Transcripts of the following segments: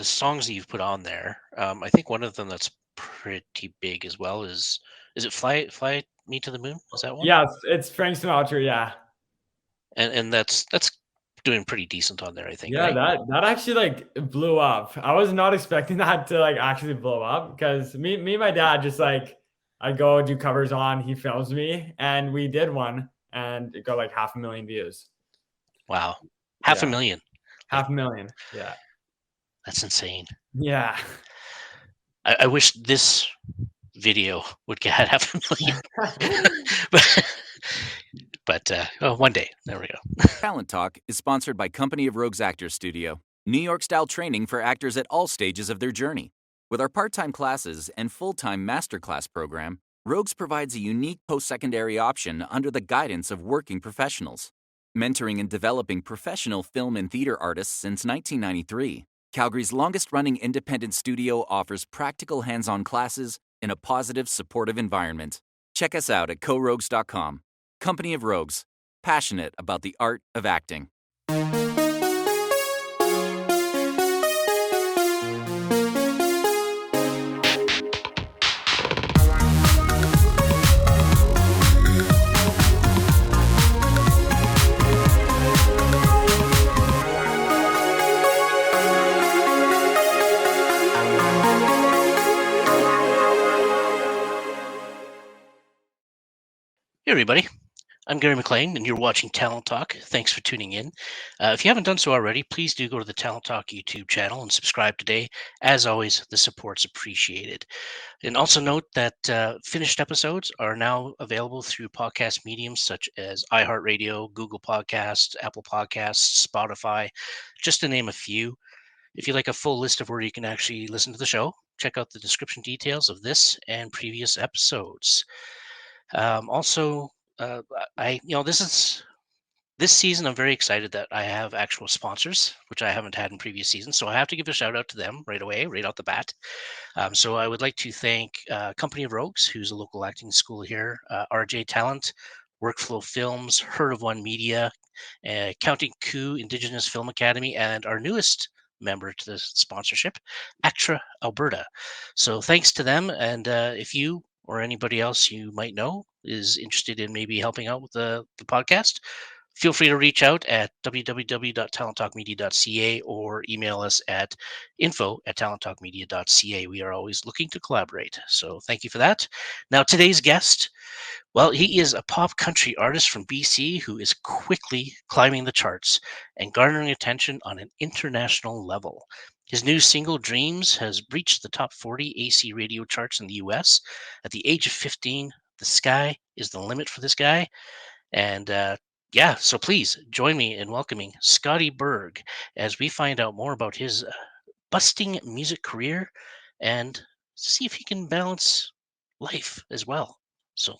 the songs that you've put on there. I think one of them that's pretty big as well is it Fly Me to the Moon? Is that one? Yeah, it's Frank Sinatra. Yeah, And that's doing pretty decent on there, I think, yeah. right? That actually like blew up. I was not expecting that to like actually blow up because me and my dad just like I go do covers on. He films me, and we did one, and it got like 500,000 views. Wow. Half a Yeah, million. Like 500,000. Yeah, that's insane. yeah. I wish this video would get half a million. but oh, one day. There we go. Talent Talk is sponsored by Company of Rogues Actors Studio, New York-style training for actors at all stages of their journey. With our part-time classes and full-time masterclass program, Rogues provides a unique post-secondary option under the guidance of working professionals. Mentoring and developing professional film and theater artists since 1993, Calgary's longest-running independent studio offers practical hands-on classes in a positive, supportive environment. Check us out at corogues.com. Company of Rogues. Passionate about the art of acting. Hey everybody. I'm Gary McLean, and you're watching Talent Talk. Thanks for tuning in. If you haven't done so already, please do go to the Talent Talk YouTube channel and subscribe today. As always, the support's appreciated. And also note that finished episodes are now available through podcast mediums such as iHeartRadio, Google Podcasts, Apple Podcasts, Spotify, just to name a few. If you'd like a full list of where you can actually listen to the show, check out the description details of this and previous episodes. Also, this season. I'm very excited that I have actual sponsors, which I haven't had in previous seasons. So I have to give a shout out to them right away, right out the bat. So I would like to thank Company of Rogues, who's a local acting school here, RJ Talent, Workflow Films, Heard of One Media, Counting Coup Indigenous Film Academy, and our newest member to the sponsorship, ACTRA Alberta. So thanks to them. And if you or anybody else you might know is interested in maybe helping out with the podcast, feel free to reach out at www.talenttalkmedia.ca or email us at info@talenttalkmedia.ca. We are always looking to collaborate. So thank you for that. Now, today's guest, well, he is a pop country artist from BC who is quickly climbing the charts and garnering attention on an international level. His new single, Dreams, has reached the top 40 AC radio charts in the US. At the age of 15, the sky is the limit for this guy. And yeah, so please join me in welcoming Scotty Berg as we find out more about his busting music career and see if he can balance life as well. So,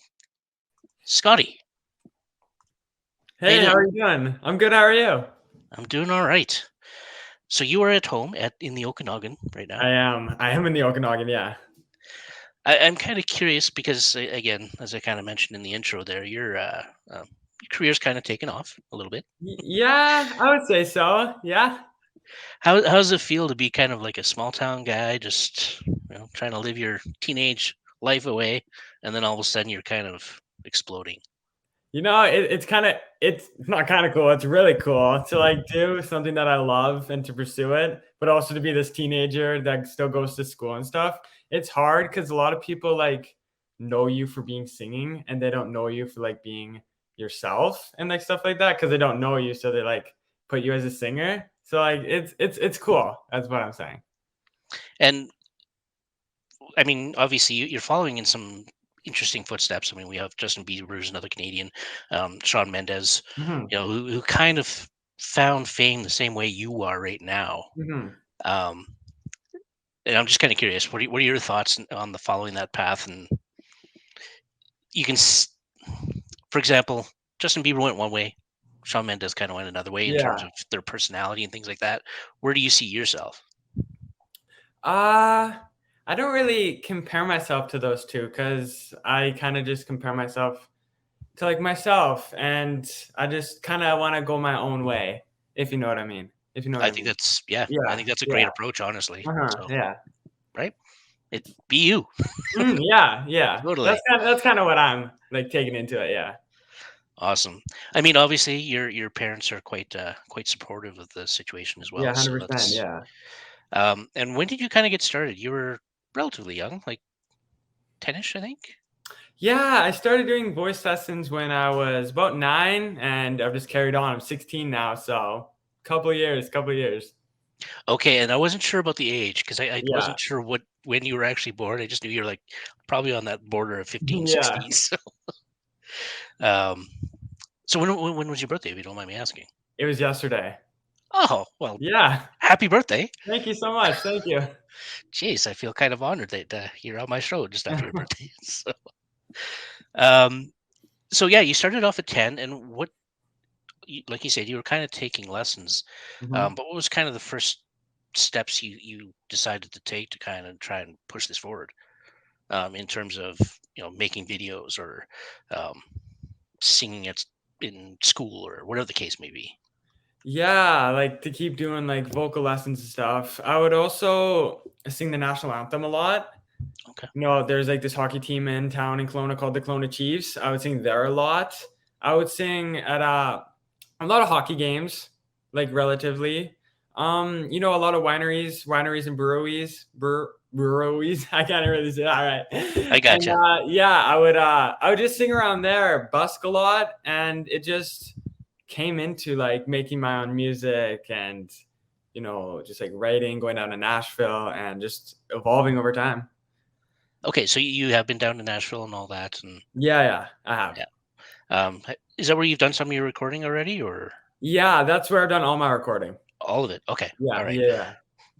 Scotty, how you Hey, how doing? are you doing? I'm good. How are you? I'm doing all right. So you are at home in the Okanagan right now. I am. I am in the Okanagan. Yeah. I'm kind of curious because, again, as I kind of mentioned in the intro, there, your career's kind of taken off a little bit. Yeah, I would say so. Yeah. How does it feel to be kind of like a small town guy, just trying to live your teenage life away, and then all of a sudden you're kind of exploding? It's not kind of cool. It's really cool to like do something that I love and to pursue it, but also to be this teenager that still goes to school and stuff. It's hard because a lot of people like know you for being singing and they don't know you for like being yourself and like stuff like that because they don't know you, so they like put you as a singer. So like it's cool. That's what I'm saying. And I mean, obviously, you're following in some interesting footsteps. I mean, we have Justin Bieber, who's another Canadian, Shawn Mendes, Hmm. who kind of found fame the same way you are right now. Hmm. Um, and I'm just kind of curious, what are your thoughts on the following that path? And you can, for example, Justin Bieber went one way, Shawn Mendes kind of went another way in terms Yeah. of their personality and things like that. Where do you see yourself? Uh, I don't really compare myself to those two because I kind of just compare myself to like myself, and I just kind of want to go my own way, if you know what I mean. if you know what I I think mean. that's I Yeah, think that's a great yeah, approach, honestly. So, yeah. right? Be you. Yeah, yeah. Totally. That's kinda what I'm, like, taking into it, yeah. Awesome. I mean, obviously, your parents are quite supportive of the situation as Yeah, well. So 100%, that's yeah. and when did you kind of get started? You were relatively young, like 10ish, I think. Yeah, I started doing voice lessons when I was about 9, and I've just carried on. I'm 16 now, so couple years. Okay, and I wasn't sure about the age because I Yeah. wasn't sure when you were actually born. I just knew you were like probably on that border of 15, Yeah. 16. Um, so when was your birthday, if you don't mind me asking? It was yesterday. Oh, well, Yeah. happy birthday. Thank you so much. Thank you. Jeez, I feel kind of honored that you're on my show just after your birthday. Um, so yeah, you started off at 10, and like you said, you were kind of taking lessons. Mhm. But what was kind of the first steps you decided to take to kind of try and push this forward, in terms of making videos or um, singing it in school or whatever the case may be? Yeah, like, to keep doing, like, vocal lessons and stuff. I would also sing the national anthem a lot. Okay. There's, like, this hockey team in town in Kelowna called the Kelowna Chiefs. I would sing there a lot. I would sing at, a lot of hockey games, like, relatively. A lot of wineries and breweries. I can't really say that right. I And, gotcha. yeah, I would just sing around there, busk a lot, and it just came into, like, making my own music and, just, like, writing, going down to Nashville, and just evolving over time. Okay, so you have been down to Nashville and all that, and Yeah, yeah, I have. yeah. Is that where you've done some of your recording already, or Yeah, that's where I've done all my recording. all of it? Okay, all Yeah, right. yeah, yeah.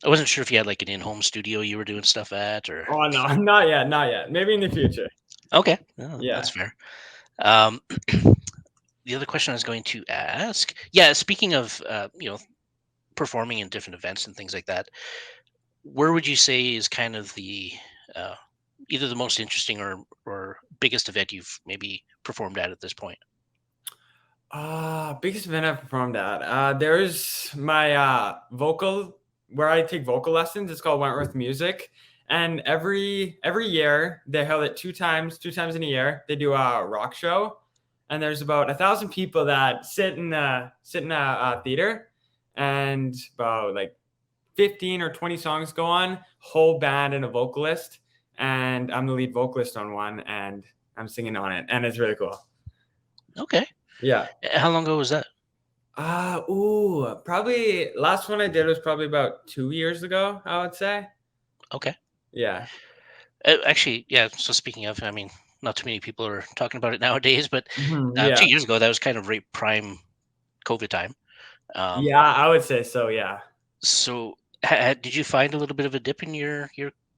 I wasn't sure if you had like an in-home studio you were doing stuff at, or Oh, no, not yet, not yet. Maybe in the future. okay, no, that's Yeah. fair. Um, the other question I was going to ask, yeah, speaking of performing in different events and things like that, where would you say is kind of the uh, either the most interesting or biggest event you've maybe performed at this point? Biggest event I've performed at. There's my vocal where I take vocal lessons. It's called Wentworth Music. And every year they held it two times in a year. They do a rock show. And there's about 1,000 people that sit in a theater, and about like 15 or 20 songs go on, whole band and a vocalist. And I'm the lead vocalist on one, and I'm singing on it. And it's really cool. Okay, Yeah. how long ago was that? Probably last one I did was probably about 2 years ago, I would say. Okay, Yeah. actually, yeah. So speaking of, I mean, not too many people are talking about it nowadays, but Mhm, 2 yeah. years ago that was kind of right prime COVID time. Um, Yeah, I would say so, yeah. so did you find a little bit of a dip in your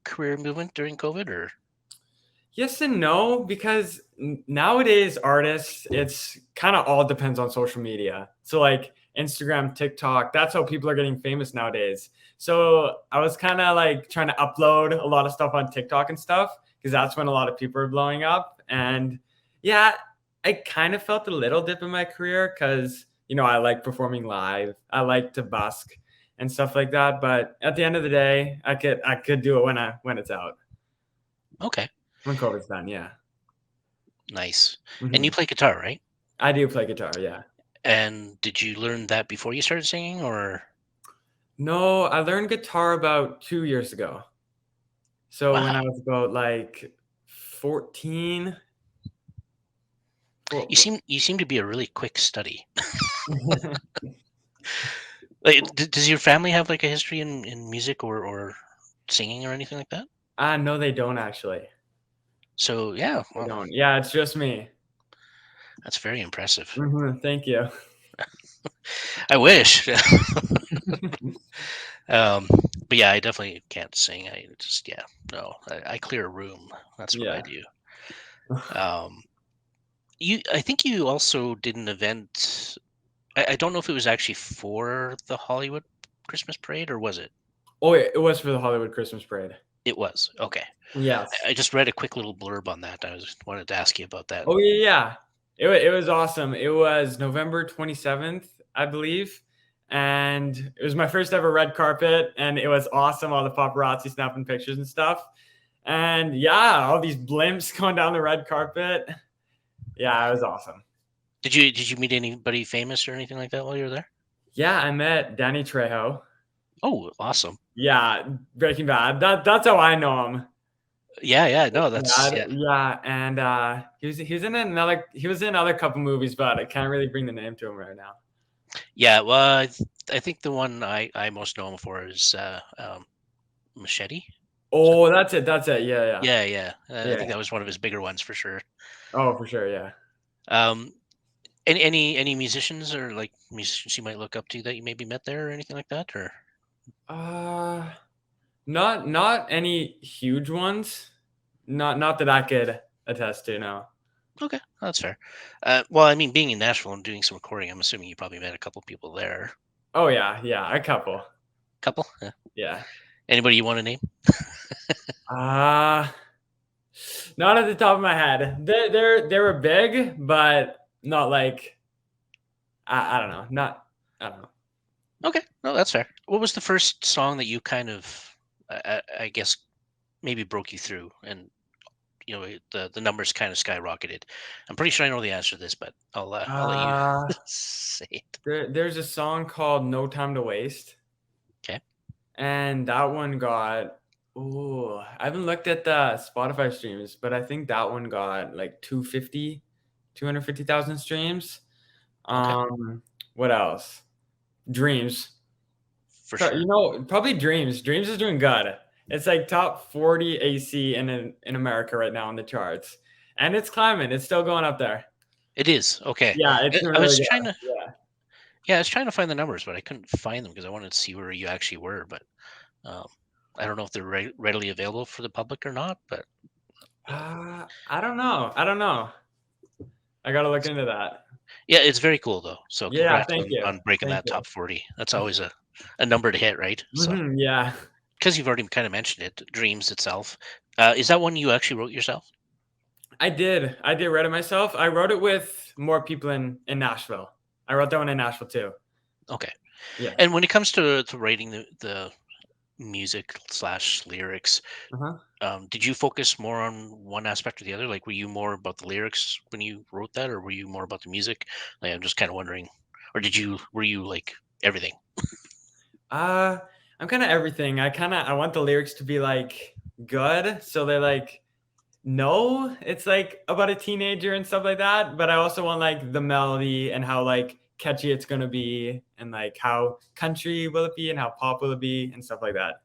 career movement during COVID, or Yes and no, because nowadays artists, it's kind of all depends on social media. So like Instagram, TikTok, that's how people are getting famous nowadays. So I was kind of like trying to upload a lot of stuff on TikTok and stuff because that's when a lot of people are blowing up. And yeah, I kind of felt a little dip in my career because I like performing live. I like to busk and stuff like that. But at the end of the day, I could do it when it's out. okay, When COVID's done, yeah. nice. And you Mhm. play guitar, right? I do play guitar, yeah. And did you learn that before you started singing, or No, I learned guitar about 2 years ago. So when wow, I was about, like, 14, you four seem to be a really quick study. Like, does your family have like a history in music or singing or anything like that? No, they don't actually. So yeah, They well, don't. Yeah, it's just me. that's very impressive. Mhm, thank you. I wish. um, but yeah, I definitely can't sing. I just no, I clear a room. That's what I Yeah. do. Um, I think you also did an event. I don't know if it was actually for the Hollywood Christmas parade or was it? Oh, yeah, it was for the Hollywood Christmas Parade. It was okay. Yes. I just read a quick little blurb on that. I just wanted to ask you about that. Oh, yeah, yeah. It was awesome. It was November 27th, I believe, and it was my first ever red carpet, and it was awesome. All the paparazzi snapping pictures and stuff. And yeah, all these blimps going down the red carpet. Yeah, it was awesome. Did you meet anybody famous or anything like that while you were there? Yeah, I met Danny Trejo. Oh, awesome. Yeah, Breaking Bad. That's how I know him. Yeah, no, that's yeah, and he was in another couple movies, but I can't really bring the name to him right now. Yeah, well, I think the one I most know him for is Machete. Oh, that's it. Yeah. Yeah. I think that was one of his bigger ones for sure. Oh, for sure, yeah. Any musicians or like musicians you might look up to that you maybe met there or anything like that, or? Not any huge ones. Not that I could attest to, no. Okay, that's fair. Well, I mean, being in Nashville and doing some recording, I'm assuming you probably met a couple people there. Oh yeah, a couple. Couple? Yeah. Anybody you want to name? Not at the top of my head. They were big, but not like I don't know. I don't know. Okay, no, that's fair. What was the first song that you kind of, I guess, maybe broke you through, and the numbers kind of skyrocketed? I'm pretty sure I know the answer to this, but I'll let you say it. There's a song called "No Time to Waste." Okay. And that one got. Oh, I haven't looked at the Spotify streams, but I think that one got like 250,000 streams. Okay. What else? Dreams. For sure. Probably Dreams. Dreams is doing good. It's like top 40 AC in America right now on the charts, and it's climbing. It's still going up there. It is okay. Yeah, it's I was really trying good. to. Yeah, I was trying to find the numbers, but I couldn't find them because I wanted to see where you actually were. But I don't know if they're readily available for the public or not. But I don't know. I gotta look into that. Yeah, it's very cool though. So Yeah, congrats thank you. on breaking Thank that you. top 40. That's always a number to hit, right? So Yeah. because you've already kind of mentioned it, Dreams itself. Is that one you actually wrote yourself? I did write it myself. I wrote it with more people in Nashville. I wrote that one in Nashville too. Okay. Yeah. And when it comes to writing the music / lyrics, did you focus more on one aspect or the other? Like, were you more about the lyrics when you wrote that, or were you more about the music? Like, I'm just kind of wondering, or were you like everything? I'm kind of everything. I want the lyrics to be like good, so they like know it's like about a teenager and stuff like that. But I also want like the melody and how like catchy it's gonna be, and like how country will it be, and how pop will it be, and stuff like that.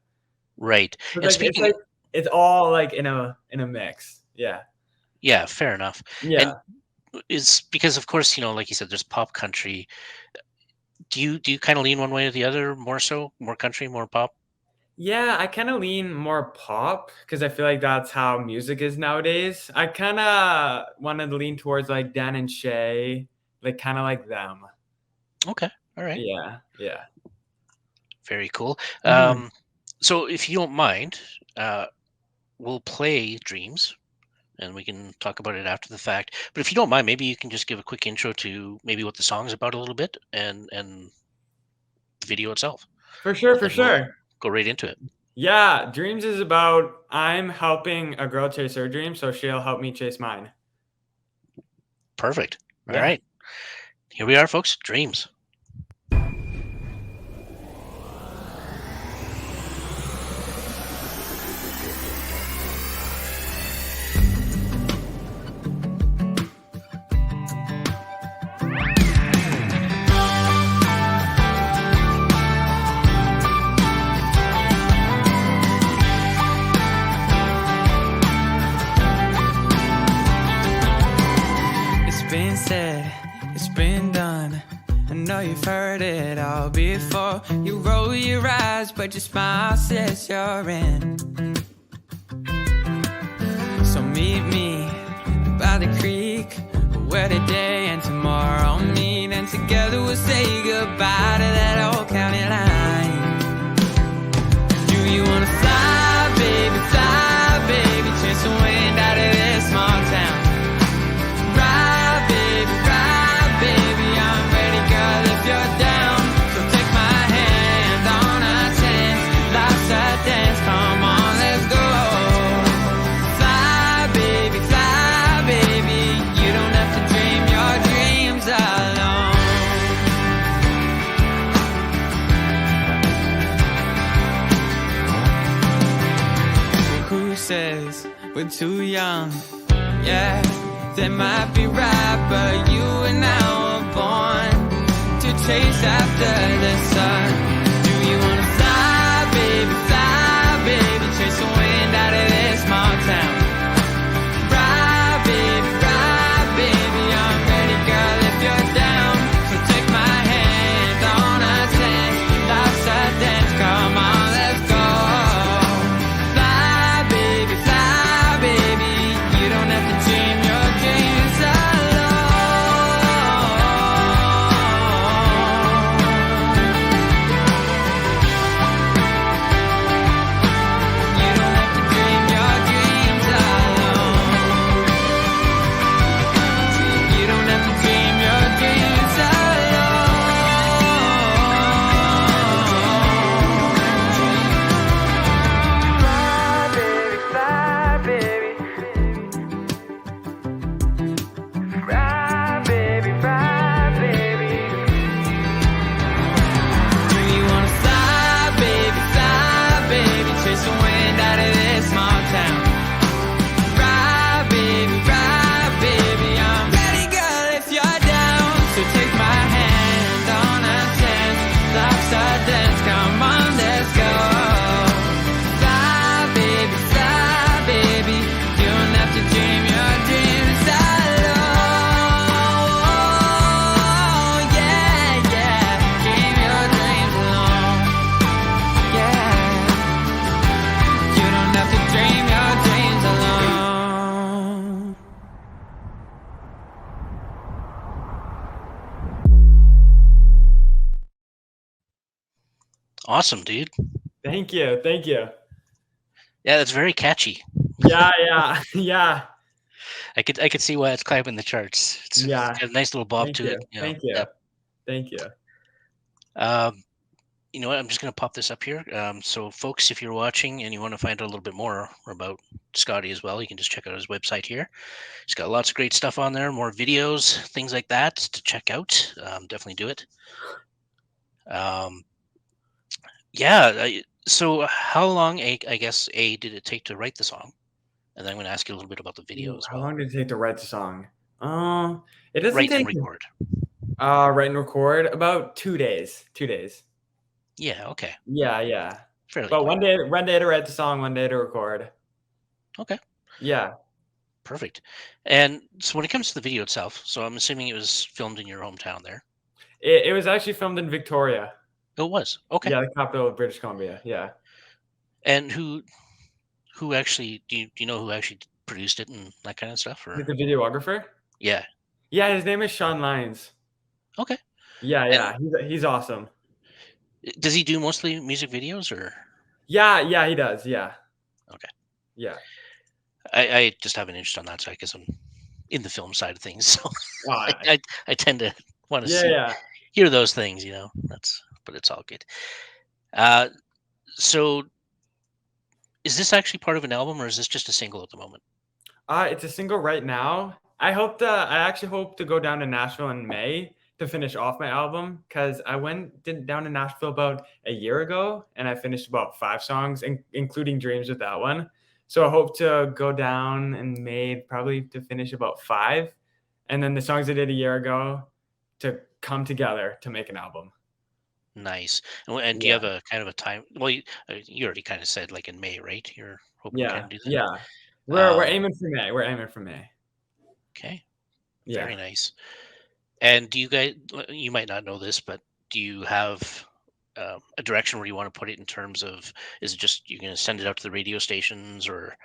Right. So, And like, speaking, it's all like in a mix. Yeah. yeah, fair enough. Yeah. And it's because, of course, like you said, there's pop country. Do you kind of lean one way or the other? More so, more country, more pop? Yeah, I kind of lean more pop because I feel like that's how music is nowadays. I kind of wanted to lean towards like Dan and Shay, like kind of like them. Okay. All right. Yeah. Very cool. Mhm. So if you don't mind, we'll play Dreams, and we can talk about it after the fact. But if you don't mind, maybe you can just give a quick intro to maybe what the song's about a little bit, and the video itself. For sure. We'll go right into it. Yeah, Dreams is about I'm helping a girl chase her dream, so she'll help me chase mine. Perfect. All Yeah. right. Here we are, folks. Dreams. It's been said, it's been done. I know you've heard it all before. You roll your eyes, but your smile says you're in. So meet me by the creek, where today and tomorrow meet, and together we'll say goodbye to that old county line. Do you wanna fly, baby, chase the wind out of this small town? Ride, baby, I'm ready, girl, if you're down. So take my says we're too young. Yeah, they might be right, but you and I were born to chase after the sun. Do you wanna fly, baby, chase the wind out of this small town? Ride, baby, I'm ready, girl, if you're down. So take my hand on a dance, life's a dance, come on, let's go. Fly, baby, you don't have to dream your dreams alone. You don't have to dream your dreams alone. You don't have to dream your dreams alone. Fly, baby. Fly, baby. Do you wanna fly, baby, chase the wind out of this small town? Ride, baby, I'm ready, girl, if you're down. So take my hand on a dance, life's a dance, come on, let's go. Fly, baby, you don't have to dream your dreams alone. Yeah, dream your dreams alone. Yeah, you don't have to dream your dreams alone. Awesome, dude. Thank you. Yeah, that's very catchy. Yeah. I could see why it's climbing the charts. It's got a nice little bob Thank to you. it. You know. Thank you. Yep. Thank you. You know what? I'm just going to pop this up here. So, folks, if you're watching and you want to find out a little bit more about Scotty as well, you can just check out his website here. He's got lots of great stuff on there, more videos, things like that to check out. Definitely do it. So, how long, I guess, did it take to write the song? And then I'm going to ask you a little bit about the video as How well. long did it take to write the song? It doesn't Write and take record. write and record about 2 days. 2 days. Yeah. Okay. Yeah. Fairly. But quick. one day to write the song, 1 day to record. Okay. Yeah. Perfect. And so when it comes to the video itself, so I'm assuming it was filmed in your hometown there. It was actually filmed in Victoria. Oh, it was. Okay. Yeah, the capital of British Columbia. Yeah. And who actually do you know who actually produced it and that kind of stuff? Or Like the videographer? yeah. Yeah, his name is Sean Lyons. Okay. Yeah. He's awesome. Does he do mostly music videos or? Yeah, he does. Yeah. Okay. Yeah. I just have an interest on that, so I guess I'm in the film side of things. So Wow. I tend to want to hear those things, you know. But it's all good. So is this actually part of an album or is this just a single at the moment? It's a single right now. I actually hope to go down to Nashville in May to finish off my album because I went down to Nashville about a year ago and I finished about 5 songs, including Dreams with that one. So I hope to go down in May probably to finish about 5, and then the songs I did a year ago to come together to make an album. Nice. And do you have a kind of a time? Well, you already kind of said like in May, right? You're hoping to kind of do that. Yeah. We're aiming for May. We're aiming for May. Okay. Yeah. Very nice. And do you guys? You might not know this, but do you have a direction where you want to put it in terms of? Is it just you're going to send it out to the radio stations, or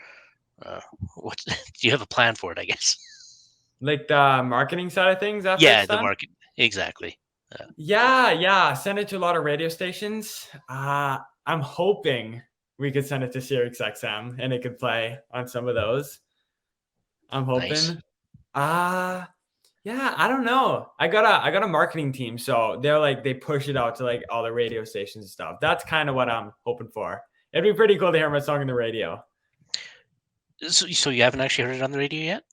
what? Do you have a plan for it? I guess. Like the marketing side of things after Yeah, it's the done? market exactly. Yeah. Send it to a lot of radio stations. I'm hoping we could send it to Sirius XM and it could play on some of those. I'm hoping. Nice. Yeah, I don't know. I got a marketing team, so they push it out to like all the radio stations and stuff. That's kind of what I'm hoping for. It'd be pretty cool to hear my song on the radio. So you haven't actually heard it on the radio yet?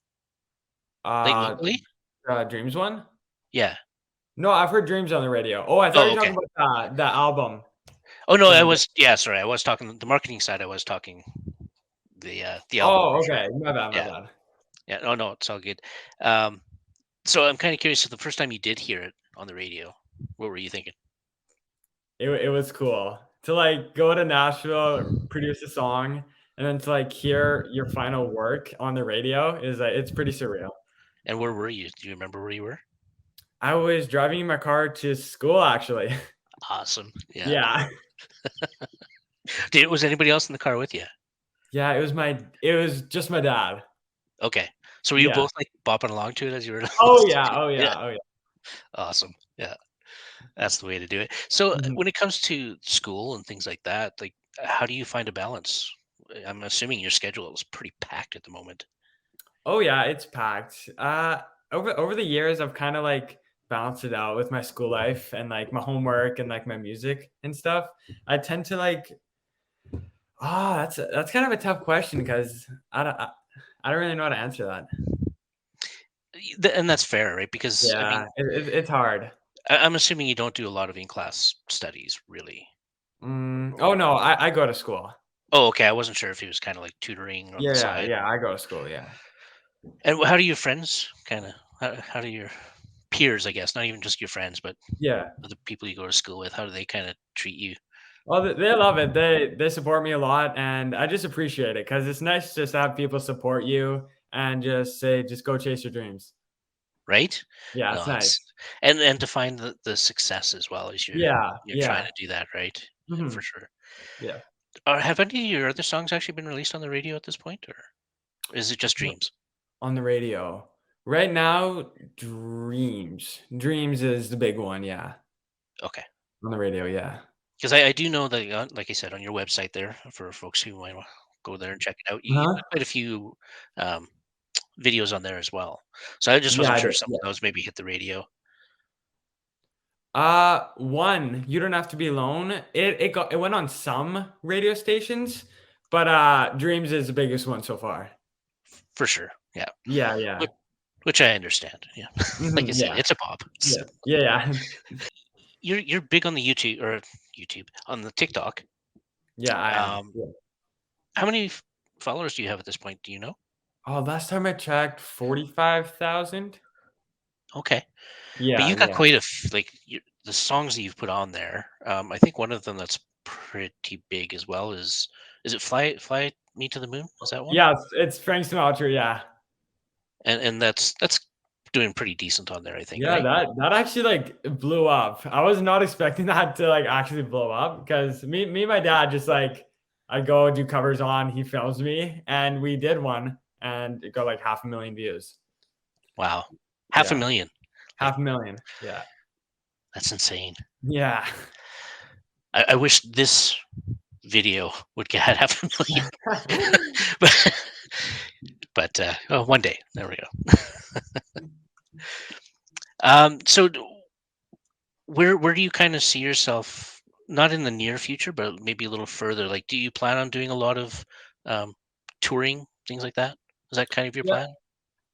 Like locally? Dreams one? Yeah. No, I've heard Dreams on the radio. Oh, I thought you were talking about the album. Oh no, I was sorry. I was talking the marketing side. I was talking the album Oh, version. okay. My bad, my Yeah, bad. yeah. Oh no, it's all good. Um, so I'm kind of curious. So the first time you did hear it on the radio, what were you thinking? It was cool to, like, go to Nashville, produce a song, and then to, like, hear your final work on the radio is, like it's pretty surreal. And where were you? Do you remember where you were? I was driving in my car to school, actually. Awesome. Yeah. Yeah. Was anybody else in the car with you? Yeah, it was just my dad. Okay. So were you Yeah. both like bopping along to it as you were Oh, listening yeah, to it? oh, Yeah. yeah, oh, yeah. Awesome. Yeah. That's the way to do it. So Mhm. when it comes to school and things like that, like how do you find a balance? I'm assuming your schedule is pretty packed at the moment, Oh, yeah, it's packed. Over the years, I've kinda, like, balanced it out with my school life and, like, my homework and, like, my music and stuff. I tend to, like that's kind of a tough question because I don't really know how to answer that. And that's fair, right? Because I Yeah, mean, it's hard. I'm assuming you don't do a lot of in-class studies, really. Oh, no, I go to school. Oh, okay. I wasn't sure if he was kind of like tutoring on the Yeah, side. yeah, I go to school, yeah. And how do your friends kind of, how do your peers, I guess, not even just your friends, but Yeah. the people you go to school with, how do they kind of treat you? Well, they love it. They support me a lot, and I just appreciate it because it's nice just to have people support you and just say, "Just go chase your dreams." Right? Yeah, it's No, nice. it's and to find the success as well as Yeah, you're trying yeah, to do that, right? Yeah, for mhm, sure. yeah. Have any of your other songs actually been released on the radio at this point, or is it just Dreams? On the radio. Right now, Dreams is the big one, yeah. Okay. On the radio, yeah. Because I do know that, like I said, on your website there, for folks who might wanna go there and check it out, you Uh-huh. got quite a few, um, videos on there as well. So I just Yeah, wasn't I sure did, if some yeah. of those maybe hit the radio. One, You Don't Have to Be Alone. It went on some radio stations, but, Dreams is the biggest one so far. For sure, yeah. Yeah, yeah. Which which I understand, yeah. Like I Mhm, said, yeah, it's a pop. yeah, yeah, yeah. You're big on the YouTube, on the TikTok. Yeah, I am. Um, Yeah. how many followers do you have at this point? Do you know? Oh, last time I checked, 45,000? Okay, but Yeah, you got yeah. quite the songs that you've put on there. I think one of them that's pretty big as well is it Fly Me to the Moon? Is that one? Yeah, it's Frank Sinatra, yeah. And that's doing pretty decent on there, I think, Yeah, right? that actually, like, blew up. I was not expecting that to, like, actually blow up because me and my dad just, like I go do covers on, he films me, and we did one, and it got, like, 500,000 views. Wow, half a Yeah, million. Like 500,000. Yeah. that's insane. Yeah. I wish this video would get half a million, but oh, one day there we go. So where do you kind of see yourself? Not in the near future, but maybe a little further. Like, do you plan on doing a lot of um, touring, things like that? Is that kind of your Yeah. plan?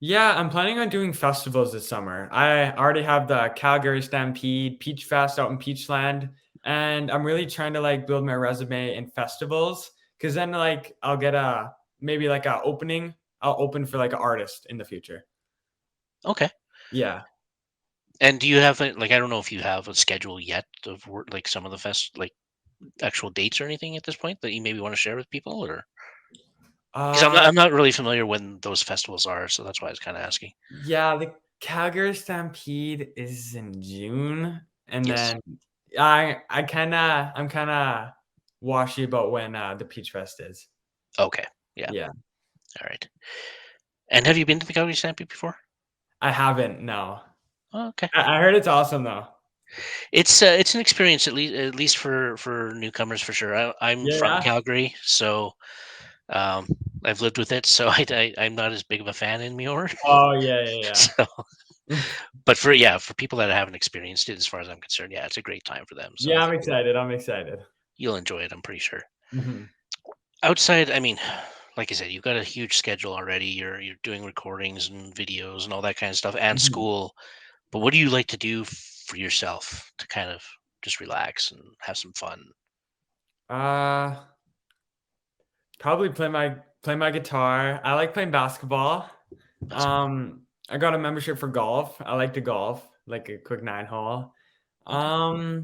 Yeah, I'm planning on doing festivals this summer. I already have the Calgary Stampede, Peach Fest out in Peachland, and I'm really trying to, like, build my resume in festivals because then, like, I'll get a maybe, like, a opening. I'll open for, like, an artist in the future. Okay. Yeah. And do you have like, I don't know if you have a schedule yet of work, like some of the like actual dates or anything at this point that you maybe want to share with people, or because Uh, I'm not really familiar when those festivals are, so that's why I was kind of asking. yeah, the Calgary Stampede is in June, and Yes. then I'm kinda washy about when, the Peach Fest is. Okay. Yeah. Yeah. All right. And have you been to the Calgary Stampede before? I haven't, no. Oh, okay. I heard it's awesome, though. It's an experience, at least for newcomers, for sure. I'm from Yeah? Calgary, so um, I've lived with it, so I'm not as big of a fan anymore. Oh, yeah, yeah, So, yeah. but for people that haven't experienced it, as far as I'm concerned, yeah, it's a great time for them. So I Yeah, I'm think excited, I'm excited. you'll enjoy it. I'm pretty sure. Mhm, Outside, I mean, like I said, you've got a huge schedule already. You're doing recordings and videos and all that kind of stuff, and mhm. school. But what do you like to do for yourself to kind of just relax and have some fun? Uh, probably Play my guitar. I like playing basketball. Basketball. I got a membership for golf. I like to golf, like a quick 9 hole. Okay.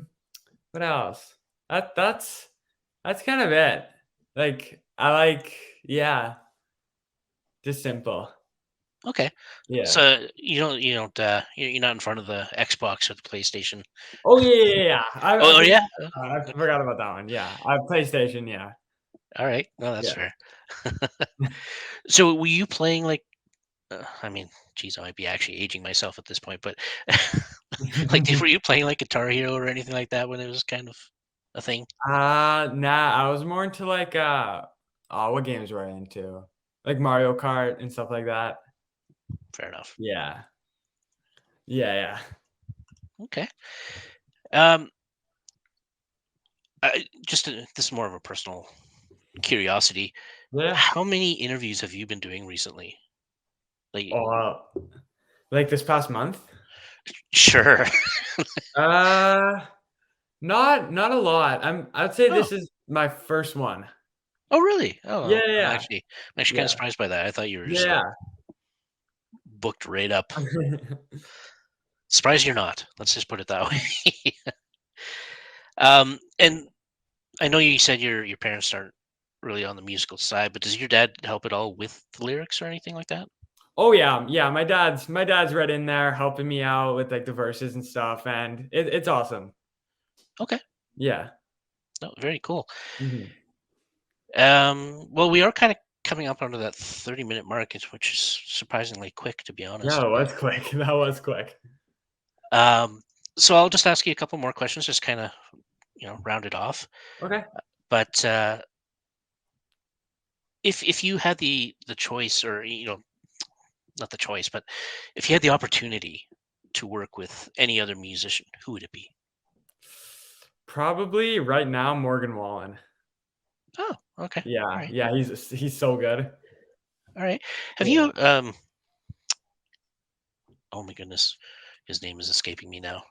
What else? That's kind of it. Like I like, yeah, just simple. Okay. Yeah. So you're not in front of the Xbox or the PlayStation. Oh yeah. I Oh think yeah. I forgot about that one. Yeah, I have PlayStation. Yeah, All right. No, that's yeah. fair. So were you playing like? I mean, geez, I might be actually aging myself at this point, but like, were you playing like Guitar Hero or anything like that when it was kind of a thing? Nah. I was more into like what games were I into? Like Mario Kart and stuff like that. Fair enough. Yeah. Yeah. Okay. This is more of a personal curiosity. Yeah. How many interviews have you been doing recently? Like, Oh, like this past month? sure. Uh, not a lot. I'd say Oh, this is my first one. oh, really? Oh, Yeah, well, yeah, I'm actually kind of yeah, surprised by that. I thought you were just like yeah. booked right up. Yeah. Surprised you're not. Let's just put it that way. And I know you said your parents aren't really on the musical side, but does your dad help at all with the lyrics or anything like that? Oh yeah. My dad's right in there helping me out with like the verses and stuff, and it's awesome. Okay. Yeah. No, very cool. Mhm. Well, we are kind of coming up onto that 30-minute mark, which is surprisingly quick, to be Yeah, honest. that was quick. That was quick. Um, so I'll just ask you a couple more questions, just kind of, round it off. Okay. But if you had the choice, or not the choice, but if you had the opportunity to work with any other musician, who would it be? Probably right now, Morgan Wallen. Oh, okay. All Yeah, right. yeah, he's so good. All right. Have Yeah. you oh my goodness, his name is escaping me now.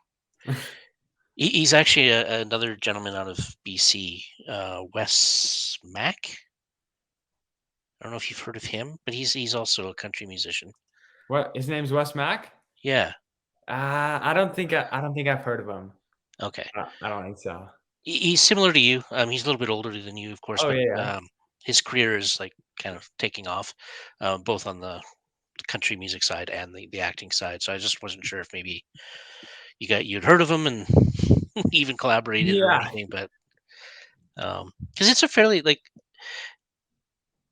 He's actually another gentleman out of BC, Wes Mack. I don't know if you've heard of him, but he's also a country musician. What? His name's Wes Mack? Yeah. I don't think I've heard of him. Okay. I don't think so. He's similar to you. He's a little bit older than you, of course, Oh but yeah. his career is like kind of taking off, both on the country music side and the acting side. So I just wasn't sure if maybe you'd heard of him and even collaborated or Yeah. anything, but because it's a fairly like,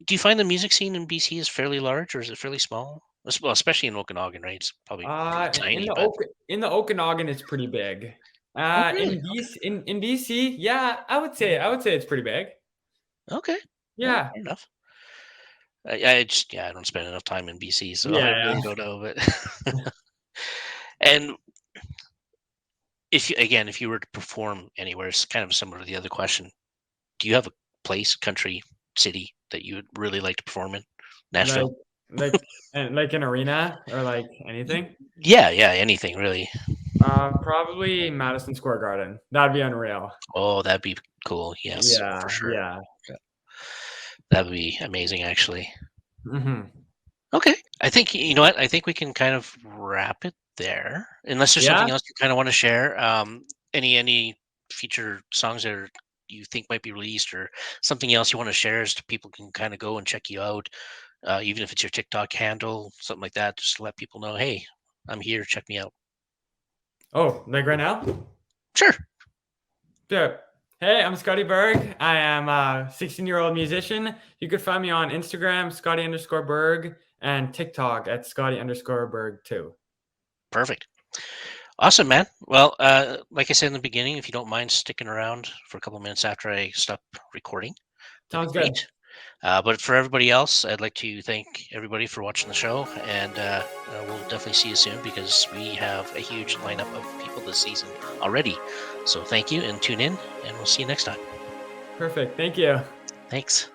do you find the music scene in BC is fairly large or is it fairly small? Well, especially in Okanagan, right? It's probably pretty In tiny, the but In the Okanagan, it's pretty big. oh, really? In BC, yeah, I would say it's pretty big. Okay, no, Yeah. fair enough. I just, I don't spend enough time in BC, so I Yeah. really don't know. But and if you were to perform anywhere, it's kind of similar to the other question. Do you have a place, country, city that you would really like to perform in? Like Nashville? like and like an arena or like Y- anything? Yeah, anything really. Probably Madison Square Garden. That'd be unreal. Oh, that'd be cool. Yes, Yeah, for sure. yeah. That would be amazing, actually. Mhm. Okay. I think, you know what? I think we can kind of wrap it there. Unless there's Yeah? something else you kind of want to share. Any future songs that you think might be released or something else you want to share so people can kind of go and check you out, even if it's your TikTok handle, something like that, just to let people know, hey, I'm here, check me out. Oh, like right now? Sure. Sure. Hey, I'm Scotty Berg. I am a 16-year-old musician. You could find me on Instagram, Scotty_Berg, and TikTok at Scotty_Berg too. Perfect. Awesome, man. Well, like I said in the beginning, if you don't mind sticking around for a couple minutes after I stop recording, that'd Sounds be good. great. But for everybody else, I'd like to thank everybody for watching the show, and we'll definitely see you soon because we have a huge lineup of people this season already. So thank you and tune in, and we'll see you next time. Perfect. Thank you. Thanks.